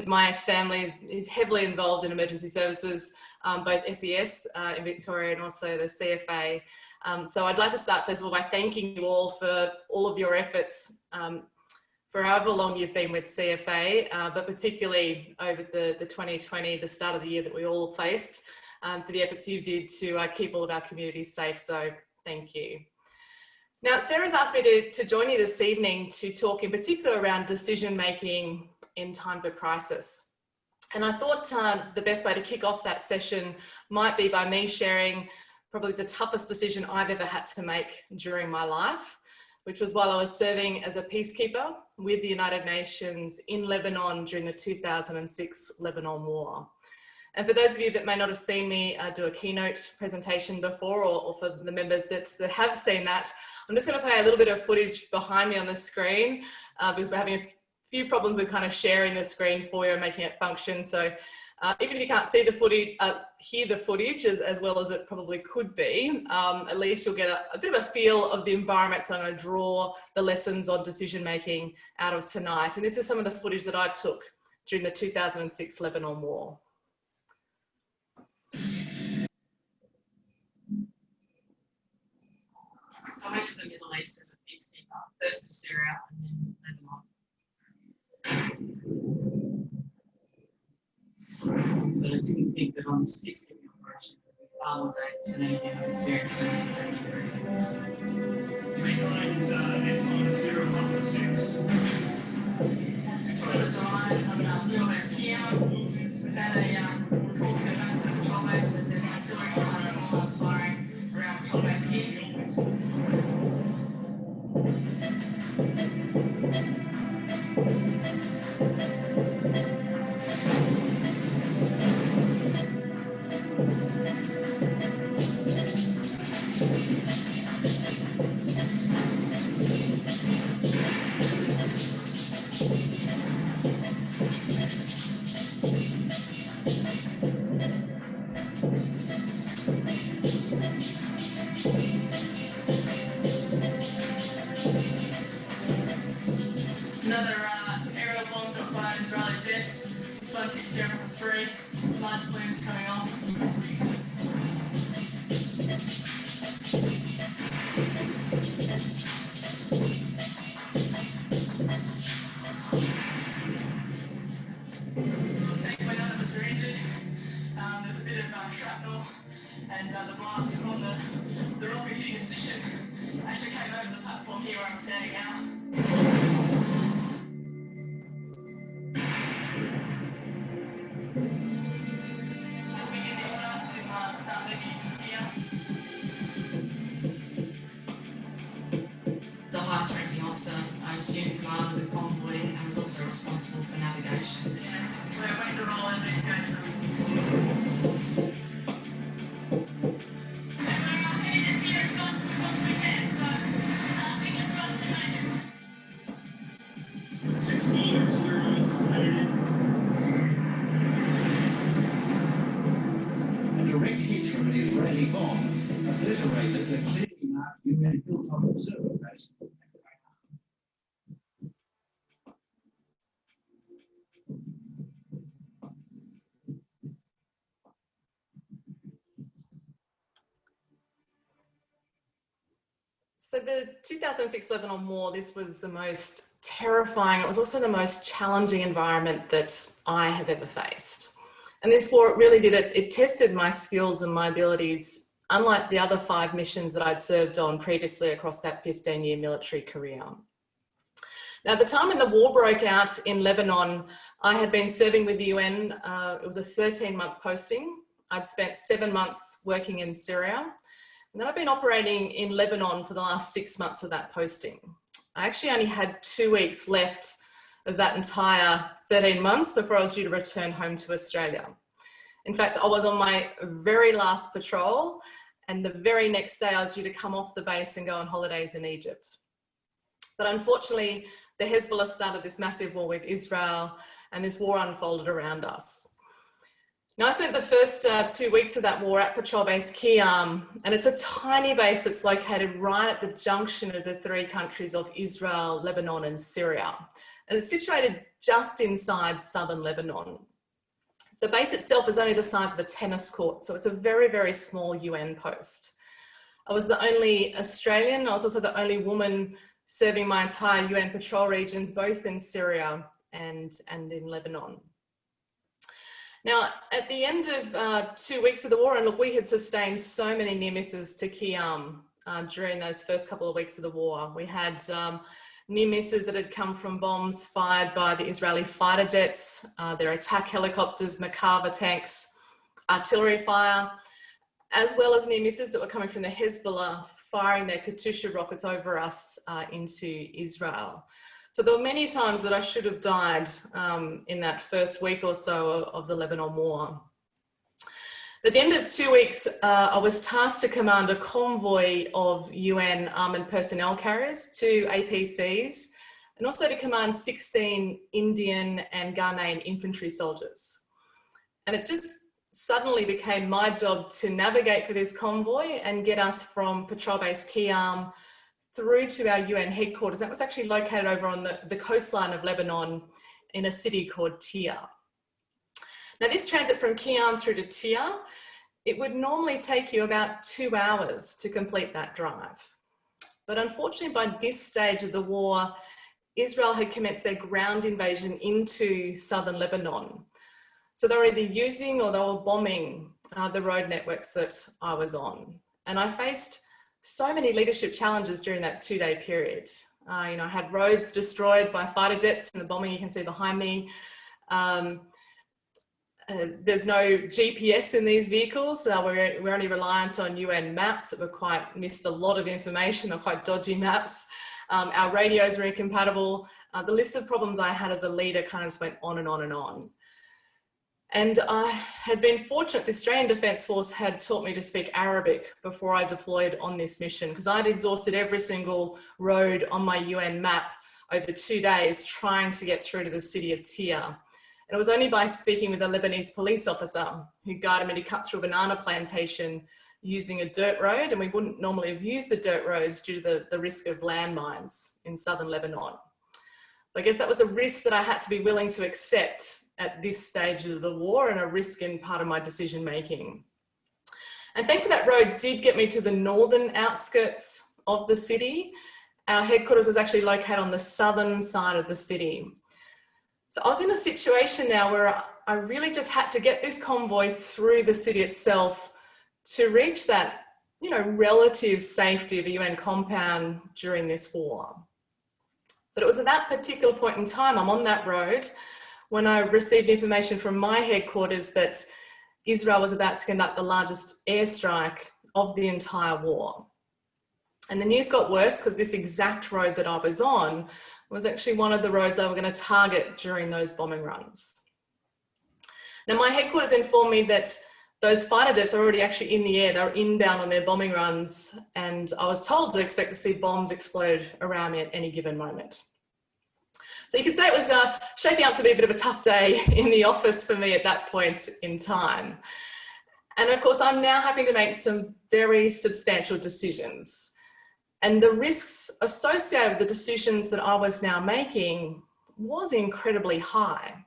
my family is heavily involved in emergency services, both SES in Victoria and also the CFA. So I'd like to start first of all by thanking you all for all of your efforts for however long you've been with CFA, but particularly over the 2020, the start of the year that we all faced, for the efforts you did to keep all of our communities safe. So thank you. Now, Sarah's asked me to join you this evening to talk in particular around decision making in times of crisis. And I thought the best way to kick off that session might be by me sharing probably the toughest decision I've ever had to make during my life, which was while I was serving as a peacekeeper with the United Nations in Lebanon during the 2006 Lebanon War. And for those of you that may not have seen me do a keynote presentation before, or for the members that have seen that, I'm just going to play a little bit of footage behind me on the screen because we're having a few problems with kind of sharing the screen for you and making it function. So even if you can't see the footage, hear the footage as well as it probably could be, at least you'll get a bit of a feel of the environment. So I'm going to draw the lessons on decision making out of tonight. And this is some of the footage that I took during the 2006 Lebanon War. So I went to the Middle East as a peacekeeper, first to Syria and then Lebanon. But I didn't think that on this peacekeeping operation there would be far more days than anything I experienced in the 3 times Anton 016. That's to the dawn of an patrol base here. We've had a call to go back to the patrol base as there's artillery and small arms firing around patrol base here. Large plumes coming off. Thankfully none of us are injured. There's a bit of shrapnel and the blast from the rocket hitting position actually came over the platform here where I'm standing now. I assumed command of the convoy and was also responsible for navigation. Yeah, we're waiting to roll in and go through. A direct hit from an Israeli bomb obliterated the clearly marked UN hilltop observer base. So the 2006 Lebanon War, this was the most terrifying, it was also the most challenging environment that I have ever faced. And this war, it really did it tested my skills and my abilities, unlike the other 5 missions that I'd served on previously across that 15-year military career. Now, at the time when the war broke out in Lebanon, I had been serving with the UN. It was a 13-month posting. I'd spent 7 months working in Syria. And then I've been operating in Lebanon for the last 6 months of that posting. I actually only had 2 weeks left of that entire 13 months before I was due to return home to Australia. In fact, I was on my very last patrol, and the very next day I was due to come off the base and go on holidays in Egypt. But unfortunately, the Hezbollah started this massive war with Israel, and this war unfolded around us. Now, I spent the first 2 weeks of that war at Patrol Base Qiyam, and it's a tiny base that's located right at the junction of the 3 countries of Israel, Lebanon, and Syria. and it's situated just inside southern Lebanon. The base itself is only the size of a tennis court, so it's a very, very small UN post. I was the only Australian. I was also the only woman serving my entire UN patrol regions, both in Syria and in Lebanon. Now, at the end of 2 weeks of the war, and look, we had sustained so many near misses to Qiyam during those first couple of weeks of the war. We had near misses that had come from bombs fired by the Israeli fighter jets, their attack helicopters, Merkava tanks, artillery fire, as well as near misses that were coming from the Hezbollah firing their Katyusha rockets over us into Israel. So there were many times that I should have died in that first week or so of the Lebanon war. At the end of 2 weeks, I was tasked to command a convoy of UN armoured personnel carriers, 2 APCs, and also to command 16 Indian and Ghanaian infantry soldiers. And it just suddenly became my job to navigate for this convoy and get us from patrol base Qiyam through to our UN headquarters. That was actually located over on the coastline of Lebanon in a city called Tyre. Now, this transit from Qiyam through to Tyre, it would normally take you about 2 hours to complete that drive. But unfortunately, by this stage of the war, Israel had commenced their ground invasion into southern Lebanon. So they were either using or they were bombing the road networks that I was on. And I faced so many leadership challenges during that 2-day period. I had roads destroyed by fighter jets and the bombing you can see behind me. There's no GPS in these vehicles. We're only reliant on UN maps that missed a lot of information. They're quite dodgy maps. Our radios were incompatible. The list of problems I had as a leader kind of just went on and on and on. And I had been fortunate, the Australian Defence Force had taught me to speak Arabic before I deployed on this mission, because I'd exhausted every single road on my UN map over 2 days trying to get through to the city of Tyre. And it was only by speaking with a Lebanese police officer who guided me to cut through a banana plantation using a dirt road, and we wouldn't normally have used the dirt roads due to the risk of landmines in southern Lebanon. But I guess that was a risk that I had to be willing to accept at this stage of the war, and a risk in part of my decision making. And thankfully that road did get me to the northern outskirts of the city. Our headquarters was actually located on the southern side of the city. So I was in a situation now where I really just had to get this convoy through the city itself to reach that, relative safety of a UN compound during this war. But it was at that particular point in time, I'm on that road, when I received information from my headquarters that Israel was about to conduct the largest airstrike of the entire war. And the news got worse because this exact road that I was on was actually one of the roads they were going to target during those bombing runs. Now, my headquarters informed me that those fighter jets are already actually in the air. They're inbound on their bombing runs, and I was told to expect to see bombs explode around me at any given moment. So you could say it was shaping up to be a bit of a tough day in the office for me at that point in time. And of course, I'm now having to make some very substantial decisions. And the risks associated with the decisions that I was now making was incredibly high.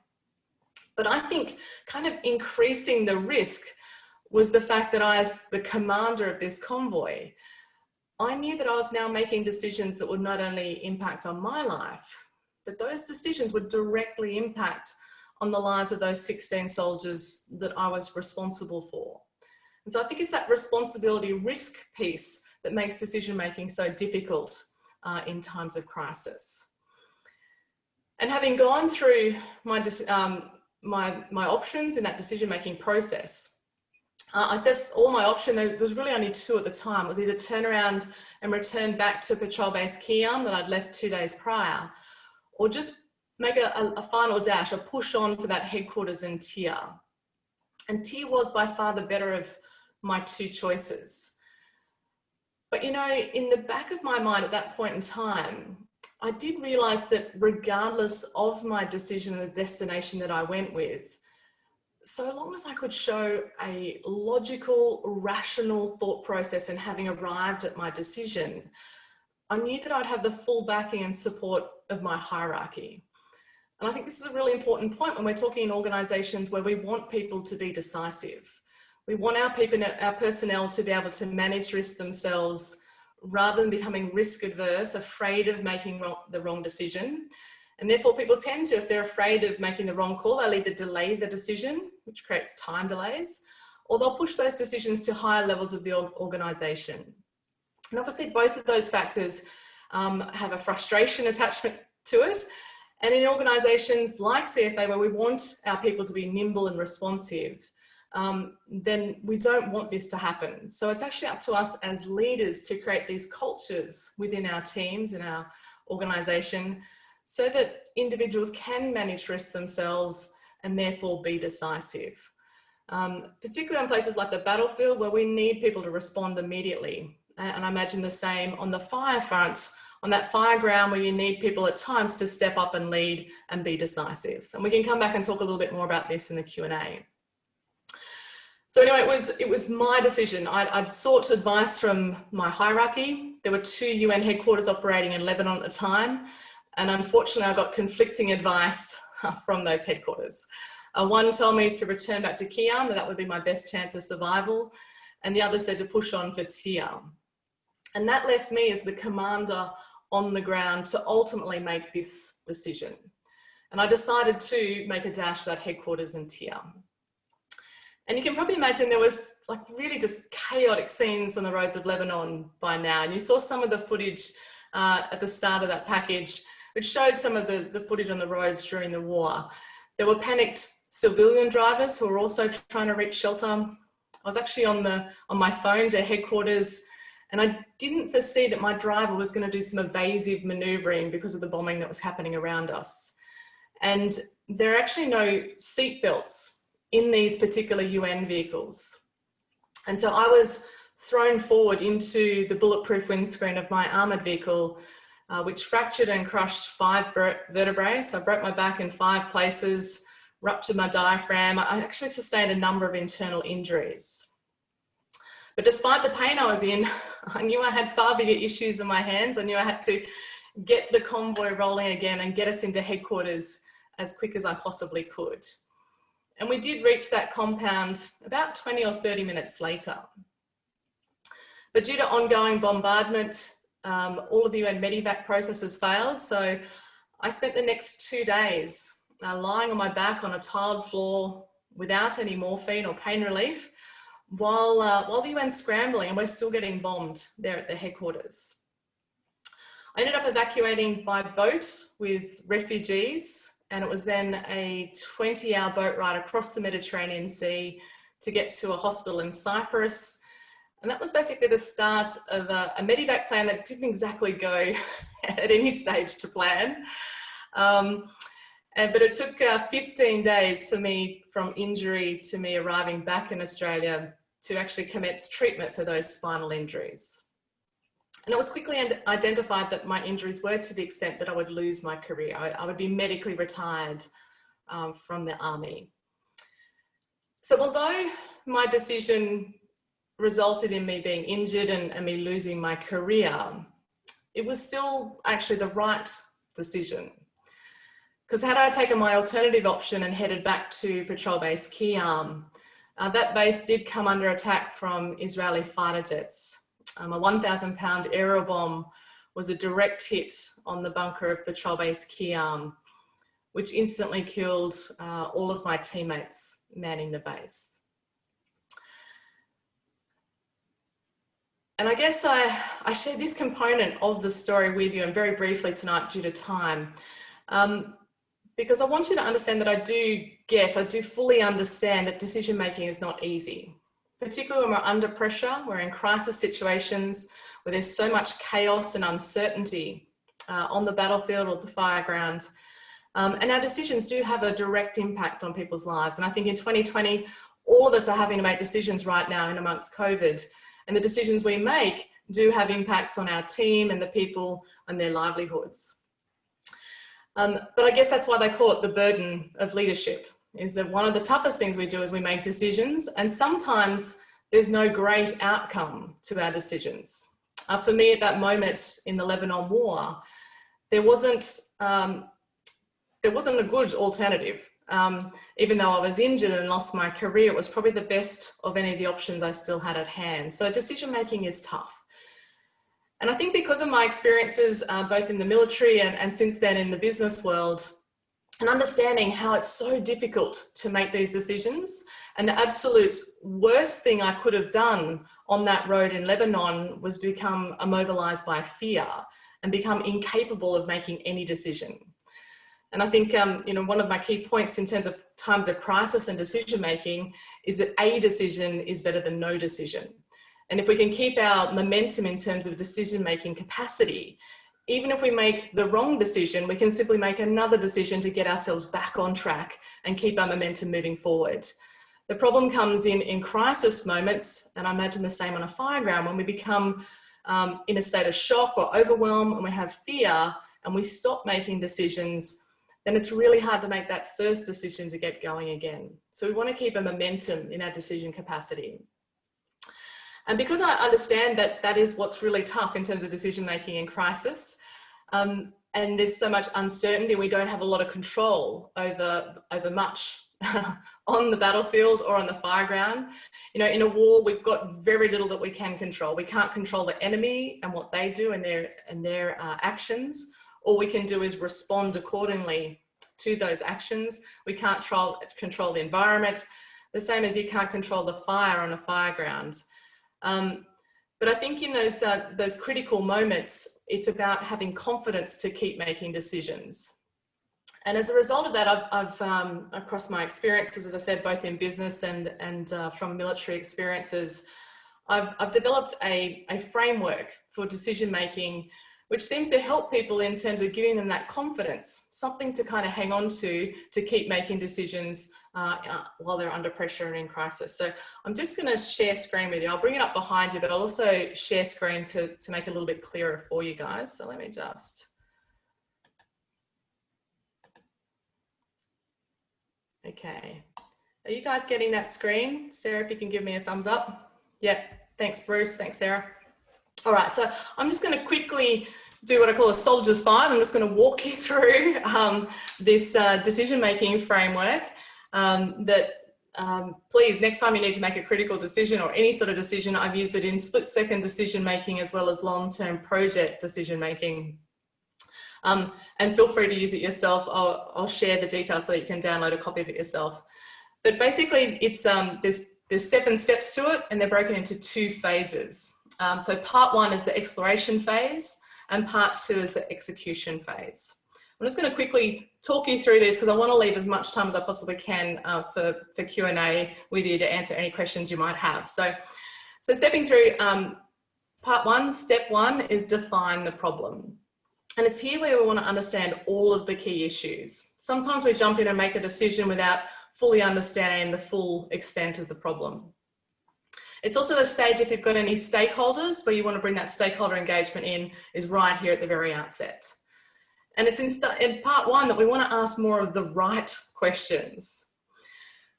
But I think kind of increasing the risk was the fact that I, as the commander of this convoy, I knew that I was now making decisions that would not only impact on my life, but those decisions would directly impact on the lives of those 16 soldiers that I was responsible for. And so I think it's that responsibility risk piece that makes decision making so difficult in times of crisis. And having gone through my options in that decision making process, I assessed all my options. There was really only 2 at the time. It was either turn around and return back to patrol base Qiyam that I'd left 2 days prior, or just make a final dash, a push on for that headquarters in Tyre. And Tyre was by far the better of my 2 choices. But in the back of my mind at that point in time, I did realise that regardless of my decision and the destination that I went with, so long as I could show a logical, rational thought process and having arrived at my decision, I knew that I'd have the full backing and support of my hierarchy. And I think this is a really important point when we're talking in organisations where we want people to be decisive. We want our people, our personnel, to be able to manage risk themselves rather than becoming risk adverse, afraid of making the wrong decision. And therefore people tend to, if they're afraid of making the wrong call, they'll either delay the decision, which creates time delays, or they'll push those decisions to higher levels of the organisation. And obviously both of those factors have a frustration attachment to it. And in organisations like CFA, where we want our people to be nimble and responsive, then we don't want this to happen. So it's actually up to us as leaders to create these cultures within our teams and our organisation so that individuals can manage risk themselves and therefore be decisive. Particularly on places like the battlefield where we need people to respond immediately. And I imagine the same on the fire front, on that fire ground where you need people at times to step up and lead and be decisive. And we can come back and talk a little bit more about this in the Q&A. So anyway, it was my decision. I'd sought advice from my hierarchy. There were 2 UN headquarters operating in Lebanon at the time. And unfortunately, I got conflicting advice from those headquarters. One told me to return back to Kiam, that would be my best chance of survival. And the other said to push on for Tia. And that left me as the commander on the ground to ultimately make this decision. And I decided to make a dash for that headquarters in Tia. And you can probably imagine there was like really just chaotic scenes on the roads of Lebanon by now. And you saw some of the footage at the start of that package, which showed some of the footage on the roads during the war. There were panicked civilian drivers who were also trying to reach shelter. I was actually on my phone to headquarters, and I didn't foresee that my driver was going to do some evasive manoeuvring because of the bombing that was happening around us. And there are actually no seat belts in these particular UN vehicles. And so I was thrown forward into the bulletproof windscreen of my armoured vehicle, which fractured and crushed 5 vertebrae. So I broke my back in 5 places, ruptured my diaphragm. I actually sustained a number of internal injuries. But despite the pain I was in, I knew I had far bigger issues in my hands. I knew I had to get the convoy rolling again and get us into headquarters as quick as I possibly could. And we did reach that compound about 20 or 30 minutes later. But due to ongoing bombardment, all of the UN medevac processes failed. So I spent the next 2 days lying on my back on a tiled floor without any morphine or pain relief while the UN's scrambling, and we're still getting bombed there at the headquarters. I ended up evacuating by boat with refugees, and it was then a 20-hour boat ride across the Mediterranean Sea to get to a hospital in Cyprus. And that was basically the start of a medevac plan that didn't exactly go at any stage to plan. But it took 15 days for me from injury to me arriving back in Australia to actually commence treatment for those spinal injuries. And it was quickly identified that my injuries were to the extent that I would lose my career. I would be medically retired from the army. So although my decision resulted in me being injured and me losing my career, it was still actually the right decision. Because had I taken my alternative option and headed back to patrol base Kiam, that base did come under attack from Israeli fighter jets. A 1,000-pound aero bomb was a direct hit on the bunker of patrol base Kiam, which instantly killed all of my teammates manning the base. And I guess I share this component of the story with you, and very briefly tonight due to time, because I want you to understand that I do fully understand that decision-making is not easy, particularly when we're under pressure, we're in crisis situations where there's so much chaos and uncertainty on the battlefield or the fire ground. And our decisions do have a direct impact on people's lives. And I think in 2020, all of us are having to make decisions right now in amongst COVID. And the decisions we make do have impacts on our team and the people and their livelihoods. But I guess that's why they call it the burden of leadership, is that one of the toughest things we do is we make decisions, and sometimes there's no great outcome to our decisions. For me at that moment in the Lebanon war, there wasn't there wasn't a good alternative. Even though I was injured and lost my career, it was probably the best of any of the options I still had at hand. So decision making is tough. And I think because of my experiences, both in the military and since then in the business world, and understanding how it's so difficult to make these decisions, and the absolute worst thing I could have done on that road in Lebanon was become immobilized by fear and become incapable of making any decision. And I think, one of my key points in terms of times of crisis and decision making is that a decision is better than no decision. And if we can keep our momentum in terms of decision making capacity, even if we make the wrong decision, we can simply make another decision to get ourselves back on track and keep our momentum moving forward. The problem comes in crisis moments, and I imagine the same on a fire ground, when we become in a state of shock or overwhelm and we have fear and we stop making decisions, then it's really hard to make that first decision to get going again. So we want to keep a momentum in our decision capacity. And because I understand that that is what's really tough in terms of decision making in crisis, and there's so much uncertainty, we don't have a lot of control over much on the battlefield or on the fire ground. In a war, we've got very little that we can control. We can't control the enemy and what they do and their actions. All we can do is respond accordingly to those actions. We can't control the environment, the same as you can't control the fire on a fire ground. But I think in those critical moments, it's about having confidence to keep making decisions. And as a result of that, I've across my experiences, as I said, both in business and from military experiences, I've developed a framework for decision making, which seems to help people in terms of giving them that confidence, something to kind of hang on to keep making decisions while they're under pressure and in crisis. So I'm just going to share screen with you. I'll bring it up behind you, but I'll also share screen to make it a little bit clearer for you guys. So let me just... Okay. Are you guys getting that screen? Sarah, if you can give me a thumbs up. Yeah, thanks Bruce, thanks Sarah. All right, so I'm just going to quickly do what I call a soldier's five. I'm just going to walk you through this decision-making framework please, next time you need to make a critical decision or any sort of decision, I've used it in split-second decision-making as well as long-term project decision-making. And feel free to use it yourself. I'll share the details so that you can download a copy of it yourself. But basically, it's there's 7 steps to it, and they're broken into 2 phases. So part 1 is the exploration phase, and part 2 is the execution phase. I'm just going to quickly talk you through this because I want to leave as much time as I possibly can for Q&A with you to answer any questions you might have. So stepping through part 1, step 1 is define the problem. And it's here where we want to understand all of the key issues. Sometimes we jump in and make a decision without fully understanding the full extent of the problem. It's also the stage if you've got any stakeholders where you want to bring that stakeholder engagement in is right here at the very outset. And it's in part 1 that we want to ask more of the right questions.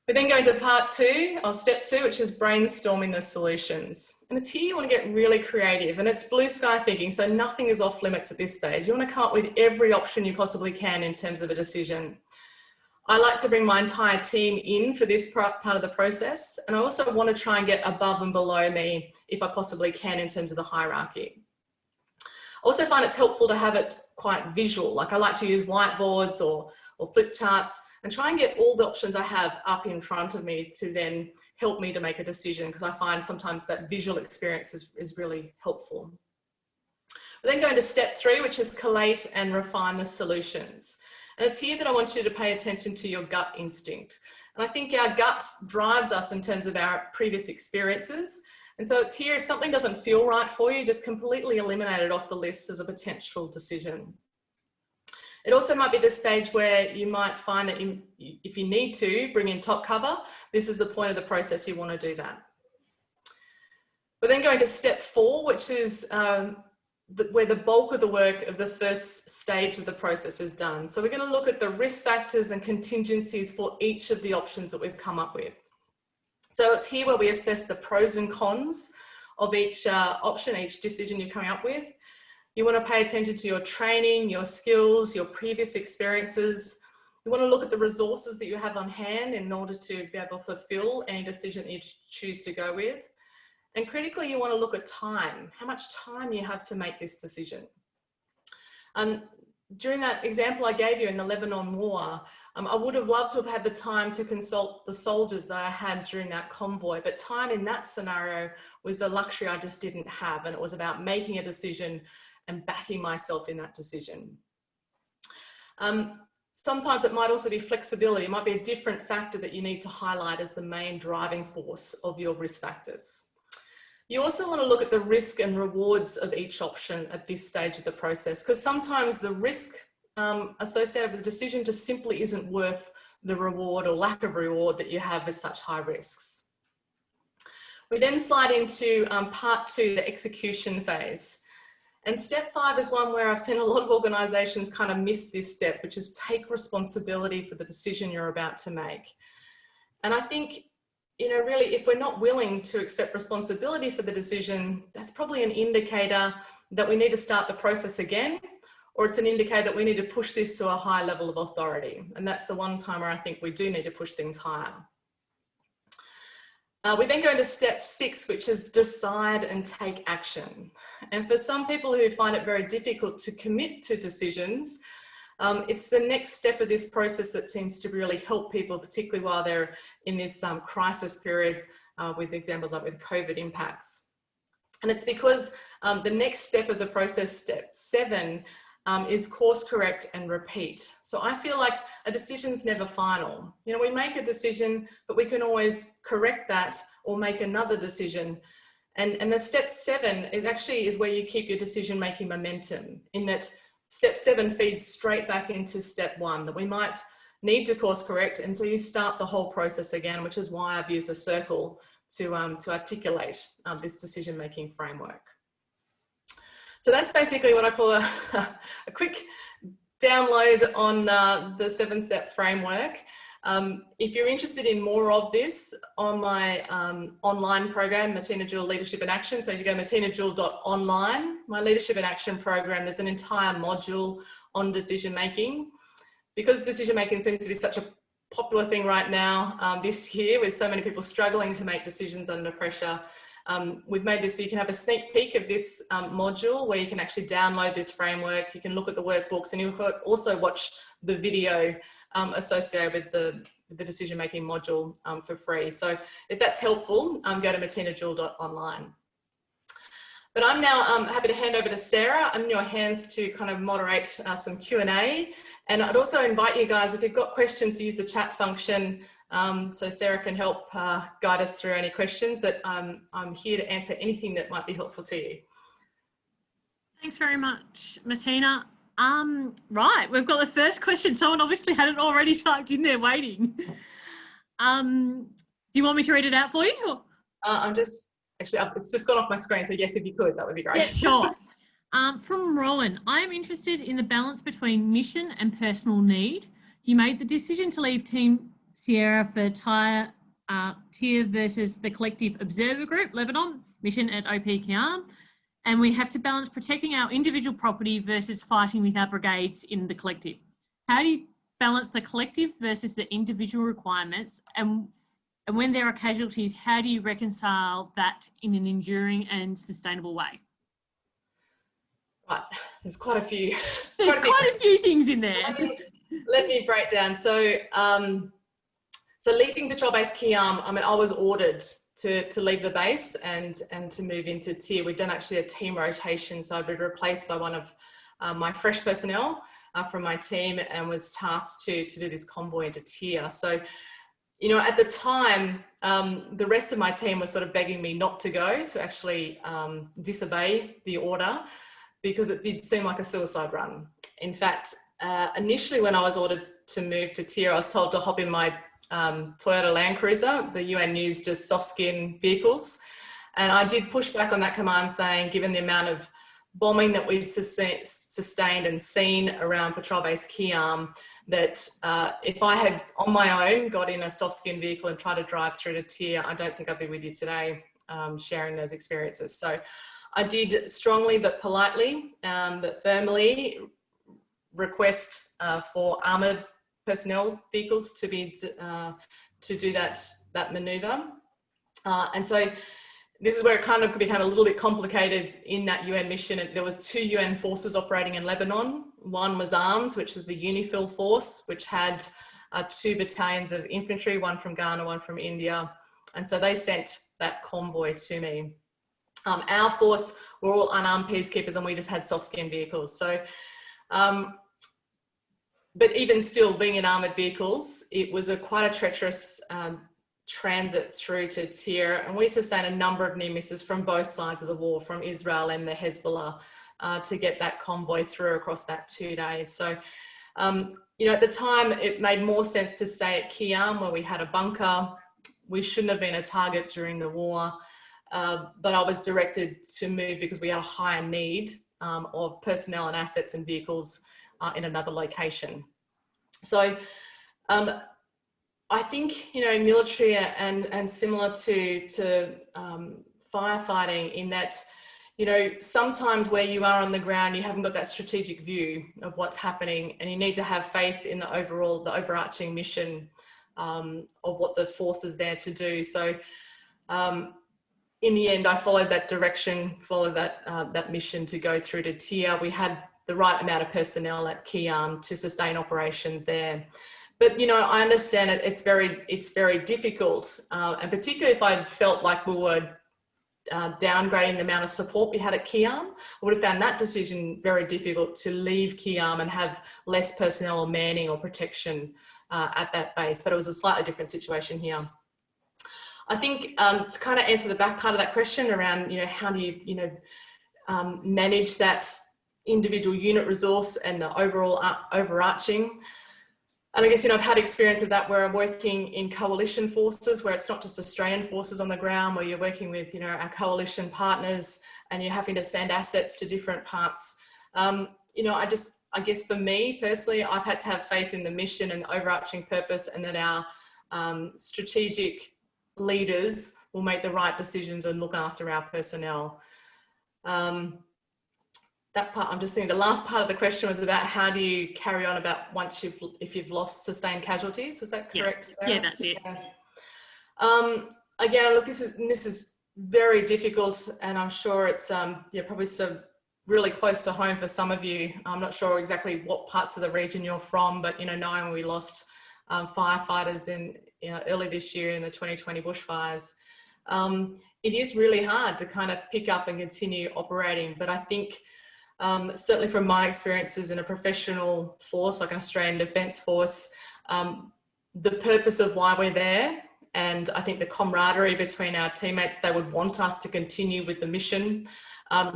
We then go into part 2, or step 2, which is brainstorming the solutions. And it's here you want to get really creative, and it's blue sky thinking, so nothing is off limits at this stage. You want to come up with every option you possibly can in terms of a decision. I like to bring my entire team in for this part of the process, and I also want to try and get above and below me if I possibly can in terms of the hierarchy. I also find it's helpful to have it quite visual. Like I like to use whiteboards or flip charts and try and get all the options I have up in front of me to then help me to make a decision, because I find sometimes that visual experience is really helpful. We then go into step 3, which is collate and refine the solutions. And it's here that I want you to pay attention to your gut instinct. And I think our gut drives us in terms of our previous experiences. And so it's here, if something doesn't feel right for you, just completely eliminate it off the list as a potential decision. It also might be the stage where you might find that if you need to bring in top cover, this is the point of the process you want to do that. We're then going to step 4, which is where the bulk of the work of the first stage of the process is done. So we're going to look at the risk factors and contingencies for each of the options that we've come up with. So it's here where we assess the pros and cons of each option, each decision you're coming up with. You want to pay attention to your training, your skills, your previous experiences, You want to look at the resources that you have on hand in order to be able to fulfill any decision that you choose to go with. And critically, you want to look at time, how much time you have to make this decision. During that example I gave you in the Lebanon War, I would have loved to have had the time to consult the soldiers that I had during that convoy, but time in that scenario was a luxury I just didn't have, and it was about making a decision and backing myself in that decision. Sometimes it might also be flexibility. It might be a different factor that you need to highlight as the main driving force of your risk factors. You also want to look at the risk and rewards of each option at this stage of the process, because sometimes the risk associated with the decision just simply isn't worth the reward or lack of reward that you have with such high risks. We then slide into part 2, the execution phase. And step 5 is one where I've seen a lot of organisations kind of miss this step, which is take responsibility for the decision you're about to make. And I think, you know, really, if we're not willing to accept responsibility for the decision, that's probably an indicator that we need to start the process again, or it's an indicator that we need to push this to a high level of authority. And that's the one time where I think we do need to push things higher. We then go into step 6, which is decide and take action. And for some people who find it very difficult to commit to decisions, it's the next step of this process that seems to really help people, particularly while they're in this crisis period with examples like with COVID impacts. And it's because the next step of the process, step 7, is course correct and repeat. So I feel like a decision's never final. You know, we make a decision, but we can always correct that or make another decision. And the step 7, it actually is where you keep your decision-making momentum, in that step 7 feeds straight back into step 1, that we might need to course correct. And so you start the whole process again, which is why I've used a circle to articulate this decision-making framework. So that's basically what I call a quick download on the 7-step framework. If you're interested in more of this, on my online program, Matina Jewell Leadership in Action, so if you go matinajewell.online, my Leadership in Action program, there's an entire module on decision making. Because decision making seems to be such a popular thing right now this year, with so many people struggling to make decisions under pressure, we've made this so you can have a sneak peek of this module where you can actually download this framework. You can look at the workbooks, and you can also watch the video associated with the decision-making module for free. So if that's helpful, go to matinajewell.online. But I'm now happy to hand over to Sarah. I'm in your hands to kind of moderate some Q&A. And I'd also invite you guys, if you've got questions, to use the chat function so Sarah can help guide us through any questions. But I'm here to answer anything that might be helpful to you. Thanks very much, Matina. Right, we've got the first question. Someone obviously had it already typed in there waiting. Do you want me to read it out for you? It's just gone off my screen, so yes, if you could, that would be great. Yeah, sure. From Rowan, I am interested in the balance between mission and personal need. You made the decision to leave Team Sierra for TIR versus the Collective Observer Group, Lebanon, mission at OP Kiam. And we have to balance protecting our individual property versus fighting with our brigades in the collective. How do you balance the collective versus the individual requirements? And when there are casualties, how do you reconcile that in an enduring and sustainable way? Right, there's quite a few. There's quite a few things in there. Let me break down. So, so leaving Patrol Base Kiam, I mean, I was ordered to leave the base and to move into TIR. We'd done actually a team rotation, so I'd been replaced by one of my fresh personnel from my team, and was tasked to do this convoy into TIR. So, you know, at the time, the rest of my team was sort of begging me not to go, to actually disobey the order, because it did seem like a suicide run. In fact, initially when I was ordered to move to TIR, I was told to hop in my Toyota Land Cruiser. The UN used just soft skin vehicles. And I did push back on that command, saying, given the amount of bombing that we'd sustained and seen around Patrol Base Kiam, that if I had on my own got in a soft skin vehicle and tried to drive through to TIR, I don't think I'd be with you today sharing those experiences. So I did strongly but politely but firmly request for armoured personnel vehicles to be to do that manoeuvre. And so this is where it kind of became a little bit complicated in that UN mission. There was 2 UN forces operating in Lebanon. One was armed, which was the UNIFIL force, which had 2 battalions of infantry, one from Ghana, one from India. And so they sent that convoy to me. Our force were all unarmed peacekeepers, and we just had soft skin vehicles. So, but even still, being in armoured vehicles, it was quite a treacherous transit through to Tyre, and we sustained a number of near misses from both sides of the war, from Israel and the Hezbollah, to get that convoy through across that 2 days. So, you know, at the time, it made more sense to stay at Qiyam, where we had a bunker. We shouldn't have been a target during the war, but I was directed to move because we had a higher need of personnel and assets and vehicles in another location. So I think, you know, military and similar to firefighting, in that, you know, sometimes where you are on the ground, you haven't got that strategic view of what's happening, and you need to have faith in the overarching mission of what the force is there to do. So in the end, I followed that direction, followed that mission to go through to Tyre. We had the right amount of personnel at Qiyam to sustain operations there. But, you know, I understand it's very difficult, and particularly if I felt like we were downgrading the amount of support we had at Qiyam, I would have found that decision very difficult, to leave Qiyam and have less personnel or manning or protection at that base. But it was a slightly different situation here. I think to kind of answer the back part of that question around, you know, how do you, manage that individual unit resource and the overall overarching. And I guess, you know, I've had experience of that where I'm working in coalition forces, where it's not just Australian forces on the ground, where you're working with, you know, our coalition partners, and you're having to send assets to different parts. You know, I guess for me personally, I've had to have faith in the mission and the overarching purpose, and that our strategic leaders will make the right decisions and look after our personnel. That part, I'm just thinking the last part of the question was about how do you carry on about if you've lost sustained casualties. Was that correct, Sarah? Yeah, that's it. Yeah. Again, look, this is very difficult, and I'm sure it's probably so really close to home for some of you. I'm not sure exactly what parts of the region you're from, but, you know, knowing we lost firefighters early this year in the 2020 bushfires, it is really hard to kind of pick up and continue operating. But I think certainly from my experiences in a professional force like an Australian Defence Force, the purpose of why we're there, and I think the camaraderie between our teammates, they would want us to continue with the mission,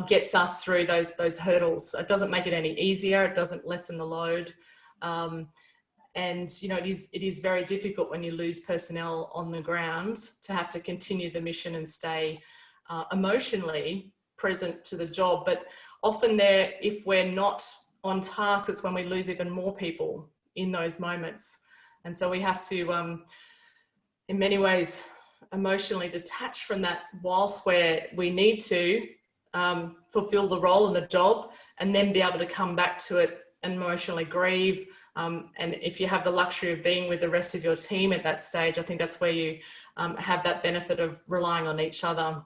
gets us through those hurdles. It doesn't make it any easier. It doesn't lessen the load. And, you know, it is very difficult when you lose personnel on the ground to have to continue the mission and stay emotionally present to the job. But often if we're not on task, it's when we lose even more people in those moments. And so we have to, in many ways, emotionally detach from that whilst we need to fulfill the role and the job, and then be able to come back to it and emotionally grieve. And if you have the luxury of being with the rest of your team at that stage, I think that's where you have that benefit of relying on each other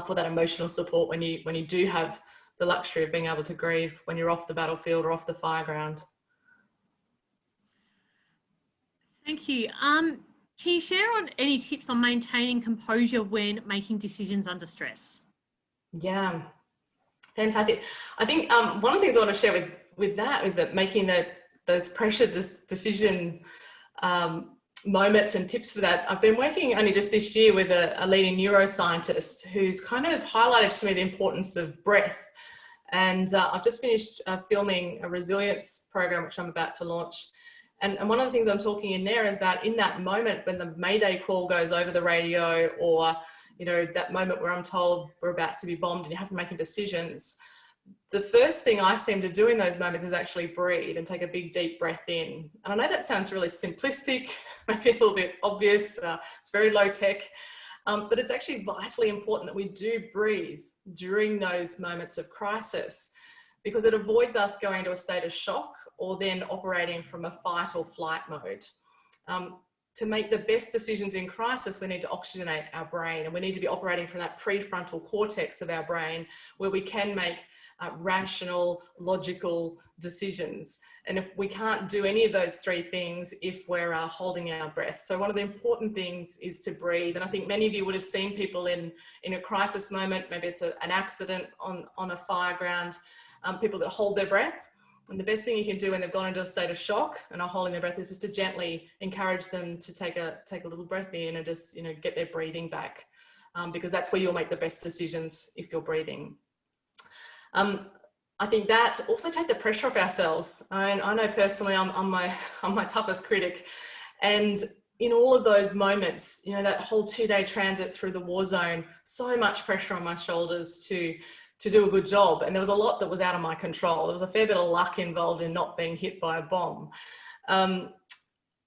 for that emotional support when you do have the luxury of being able to grieve when you're off the battlefield or off the fireground. Thank you. Can you share on any tips on maintaining composure when making decisions under stress? Yeah, fantastic. I think one of the things I want to share with making those pressure decision moments and tips for that. I've been working only just this year with a leading neuroscientist who's kind of highlighted to me the importance of breath. And I've just finished filming a resilience program, which I'm about to launch. And one of the things I'm talking in there is about in that moment when the Mayday call goes over the radio, or, you know, that moment where I'm told we're about to be bombed and you have to make decisions. The first thing I seem to do in those moments is actually breathe and take a big, deep breath in. And I know that sounds really simplistic, maybe a little bit obvious. It's very low tech, but it's actually vitally important that we do breathe during those moments of crisis, because it avoids us going into a state of shock or then operating from a fight or flight mode. To make the best decisions in crisis, we need to oxygenate our brain, and we need to be operating from that prefrontal cortex of our brain where we can make rational, logical decisions. And if we can't do any of those three things if we're holding our breath. So one of the important things is to breathe. And I think many of you would have seen people in a crisis moment, maybe it's an accident on a fire ground, people that hold their breath. And the best thing you can do when they've gone into a state of shock and are holding their breath is just to gently encourage them to take a little breath in and just, get their breathing back, because that's where you'll make the best decisions if you're breathing. I think that also take the pressure off ourselves. I know personally I'm my toughest critic, and in all of those moments, that whole 2-day transit through the war zone, so much pressure on my shoulders to do a good job. And there was a lot that was out of my control. There was a fair bit of luck involved in not being hit by a bomb.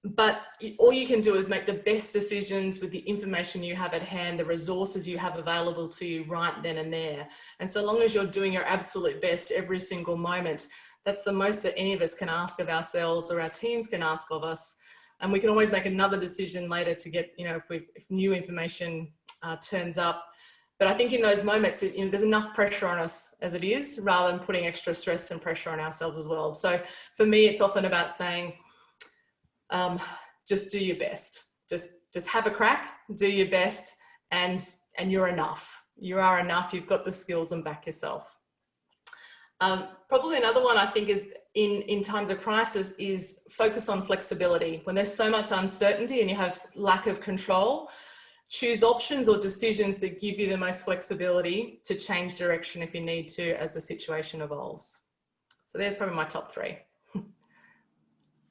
But all you can do is make the best decisions with the information you have at hand, the resources you have available to you right then and there. And so long as you're doing your absolute best every single moment, that's the most that any of us can ask of ourselves, or our teams can ask of us. And we can always make another decision later to get, if new information turns up. But I think in those moments, there's enough pressure on us as it is, rather than putting extra stress and pressure on ourselves as well. So for me, it's often about saying, just do your best. Just have a crack, do your best, and you're enough. You are enough. You've got the skills, and back yourself. Probably another one I think is in times of crisis is focus on flexibility. When there's so much uncertainty and you have lack of control, choose options or decisions that give you the most flexibility to change direction if you need to as the situation evolves. So there's probably my top 3.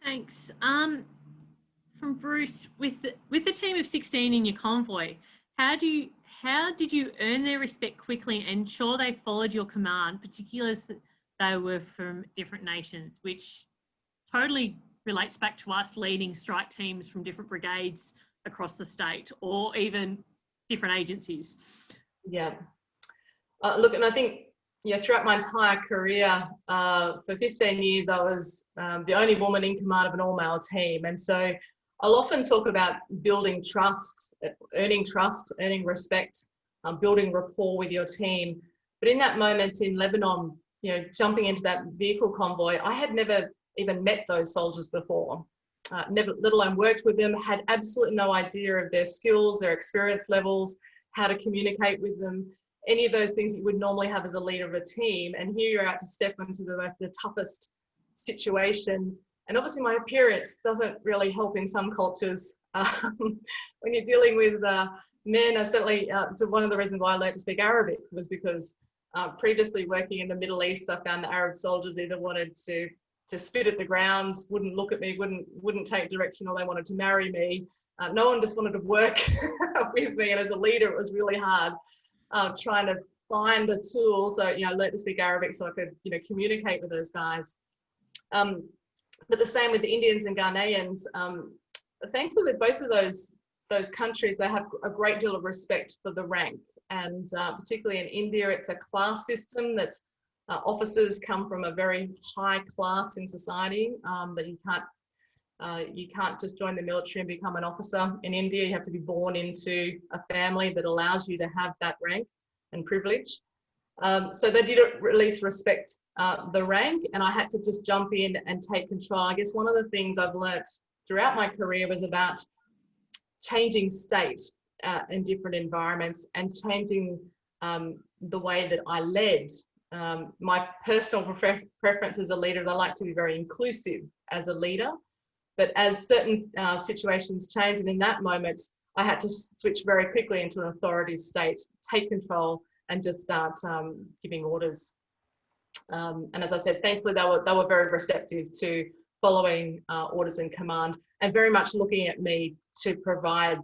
Thanks. From Bruce, with the team of 16 in your convoy, how did you earn their respect quickly and ensure they followed your command, particularly as they were from different nations, which totally relates back to us leading strike teams from different brigades across the state, or even different agencies? Yeah. Look, and I think, throughout my entire career, for 15 years, I was the only woman in command of an all-male team. And so I'll often talk about building trust, earning respect, building rapport with your team. But in that moment in Lebanon, jumping into that vehicle convoy, I had never even met those soldiers before, never, let alone worked with them, had absolutely no idea of their skills, their experience levels, how to communicate with them, any of those things that you would normally have as a leader of a team. And here you're out to step into the toughest situation. And obviously my appearance doesn't really help in some cultures. When you're dealing with men, certainly so one of the reasons why I learned to speak Arabic was because previously working in the Middle East, I found the Arab soldiers either wanted to spit at the ground, wouldn't look at me, wouldn't take direction, or they wanted to marry me. No one just wanted to work with me. And as a leader, it was really hard trying to find a tool. So, I learned to speak Arabic so I could, communicate with those guys. But the same with the Indians and Ghanaians. Thankfully, with both of those countries, they have a great deal of respect for the rank. And particularly in India, it's a class system that officers come from a very high class in society, that you can't just join the military and become an officer. In India, you have to be born into a family that allows you to have that rank and privilege. So they did at least respect the rank, and I had to just jump in and take control. I guess one of the things I've learnt throughout my career was about changing state in different environments and changing the way that I led. My personal preference as a leader is I like to be very inclusive as a leader, but as certain situations change, and in that moment, I had to switch very quickly into an authoritative state, take control, and just start giving orders. And as I said, thankfully they were very receptive to following orders and command, and very much looking at me to provide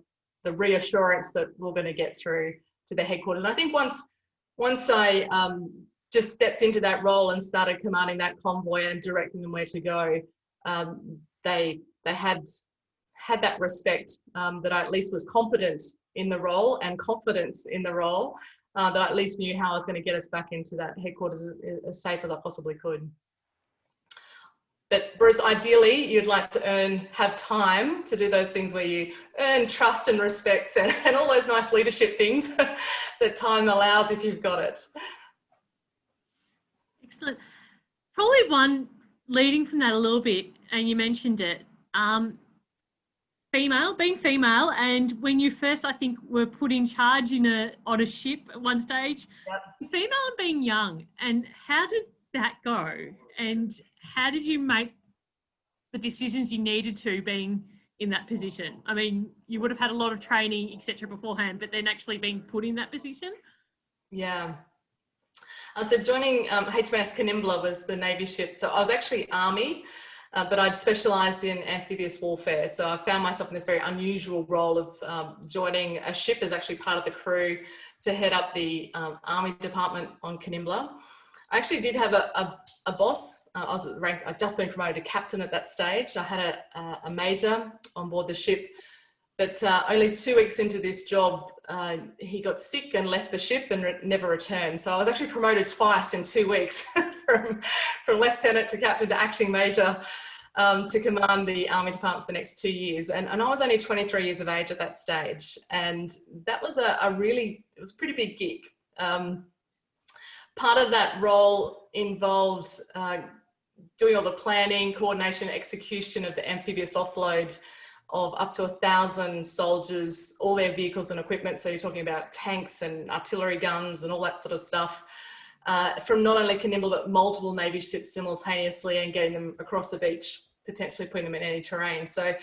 the reassurance that we're going to get through to the headquarters. And I think once I just stepped into that role and started commanding that convoy and directing them where to go, they had that respect, that I at least was competent in the role and confidence in the role, that I at least knew how I was going to get us back into that headquarters as safe as I possibly could. But Bruce, ideally, you'd like to have time to do those things where you earn trust and respect and all those nice leadership things that time allows if you've got it. Excellent. Probably one leading from that a little bit, and you mentioned it, being female, and when you first, I think, were put in charge on a ship at one stage, Yep. female and being young, and how did that go? And how did you make the decisions you needed to being in that position? I mean, you would have had a lot of training, etc. beforehand, but then actually being put in that position? Yeah. So joining HMAS Canimbla was the Navy ship. So I was actually Army, but I'd specialised in amphibious warfare. So I found myself in this very unusual role of joining a ship as actually part of the crew to head up the Army department on Canimbla. I actually did have a boss. I was at the rank, I'd just been promoted to captain at that stage. I had a major on board the ship. But only 2 weeks into this job, he got sick and left the ship and never returned. So I was actually promoted twice in 2 weeks from lieutenant to captain to acting major to command the Army department for the next 2 years. And I was only 23 years of age at that stage. And that was it was a pretty big gig. Part of that role involved doing all the planning, coordination, execution of the amphibious offload of up to 1,000 soldiers, all their vehicles and equipment. So you're talking about tanks and artillery guns and all that sort of stuff from not only Canimbla, but multiple Navy ships simultaneously and getting them across the beach, potentially putting them in any terrain. So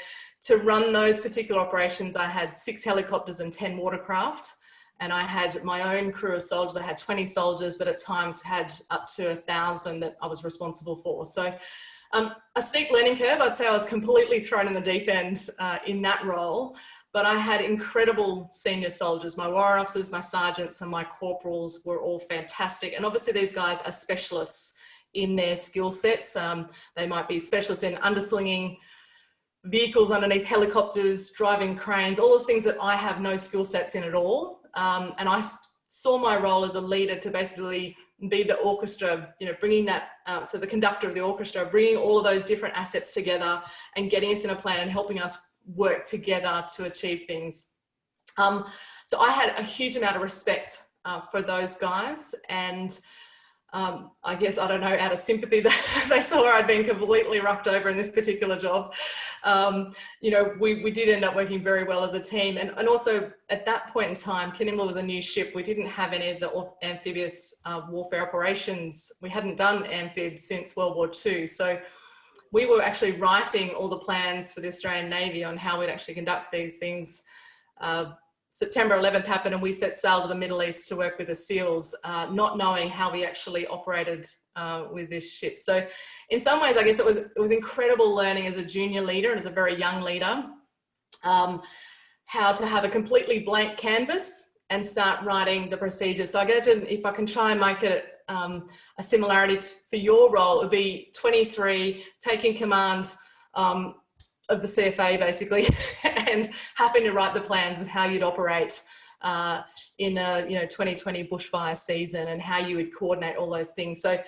to run those particular operations, I had 6 helicopters and 10 watercraft. And I had my own crew of soldiers. I had 20 soldiers, but at times had up to 1,000 that I was responsible for. So a steep learning curve. I'd say I was completely thrown in the deep end in that role, but I had incredible senior soldiers. My warrant officers, my sergeants and my corporals were all fantastic. And obviously these guys are specialists in their skill sets. They might be specialists in underslinging vehicles underneath helicopters, driving cranes, all the things that I have no skill sets in at all. And I saw my role as a leader to basically be the orchestra, bringing that, so the conductor of the orchestra, bringing all of those different assets together and getting us in a plan and helping us work together to achieve things. So I had a huge amount of respect for those guys, and I guess, I don't know, out of sympathy that they saw I'd been completely rocked over in this particular job. We did end up working very well as a team. And also at that point in time, Canimbla was a new ship. We didn't have any of the amphibious warfare operations. We hadn't done amphibs since World War II. So we were actually writing all the plans for the Australian Navy on how we'd actually conduct these things. September 11th happened and we set sail to the Middle East to work with the SEALs, not knowing how we actually operated with this ship. So in some ways, I guess it was incredible learning as a junior leader and as a very young leader, how to have a completely blank canvas and start writing the procedures. So I guess if I can try and make it a similarity for your role, it would be 23, taking command of the CFA basically, and having to write the plans of how you'd operate in a 2020 bushfire season and how you would coordinate all those things. So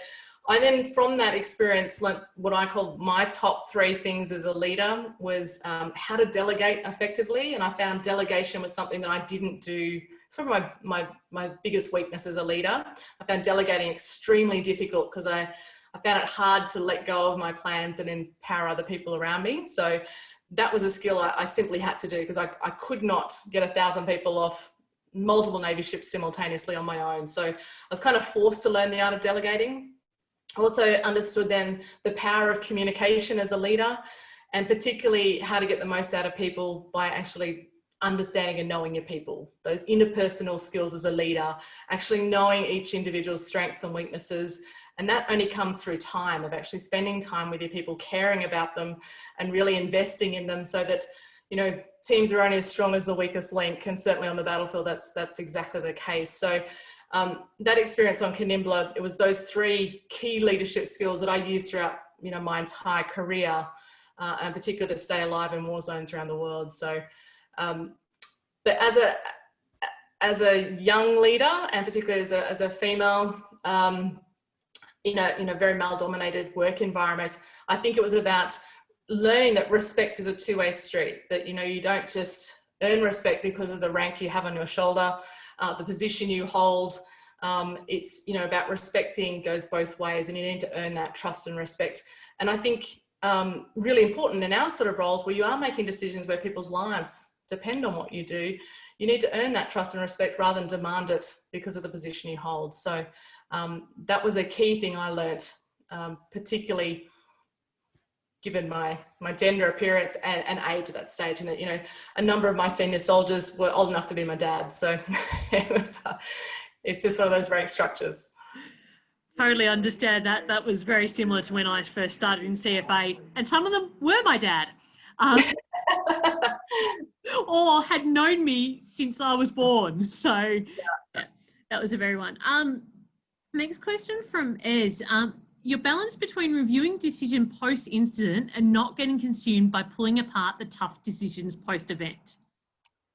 I then, from that experience, learned what I call my top 3 things as a leader was how to delegate effectively. And I found delegation was something that I didn't do. It's probably my biggest weakness as a leader. I found delegating extremely difficult because I found it hard to let go of my plans and empower other people around me. So that was a skill I simply had to do because I could not get 1,000 people off multiple Navy ships simultaneously on my own. So I was kind of forced to learn the art of delegating. I also understood then the power of communication as a leader, and particularly how to get the most out of people by actually understanding and knowing your people, those interpersonal skills as a leader, actually knowing each individual's strengths and weaknesses. And that only comes through time, of actually spending time with your people, caring about them and really investing in them so that, teams are only as strong as the weakest link. And certainly on the battlefield, that's exactly the case. So that experience on Canimbla, it was those 3 key leadership skills that I used throughout, my entire career, and particularly to stay alive in war zones around the world. So, but as a young leader, and particularly as a female, in a very male-dominated work environment. I think it was about learning that respect is a two-way street, that, you know, you don't just earn respect because of the rank you have on your shoulder, the position you hold. It's, you know, about respecting goes both ways, and you need to earn that trust and respect. And I think really important in our sort of roles where you are making decisions where people's lives depend on what you do, you need to earn that trust and respect rather than demand it because of the position you hold. So that was a key thing I learnt, particularly given my gender appearance and age at that stage, and that, you know, a number of my senior soldiers were old enough to be my dad. So it's just one of those rank structures. Totally understand that. That was very similar to when I first started in CFA, and some of them were my dad. Or had known me since I was born. So yeah, that was a very one. Next question from Ez. Your balance between reviewing decision post-incident and not getting consumed by pulling apart the tough decisions post-event.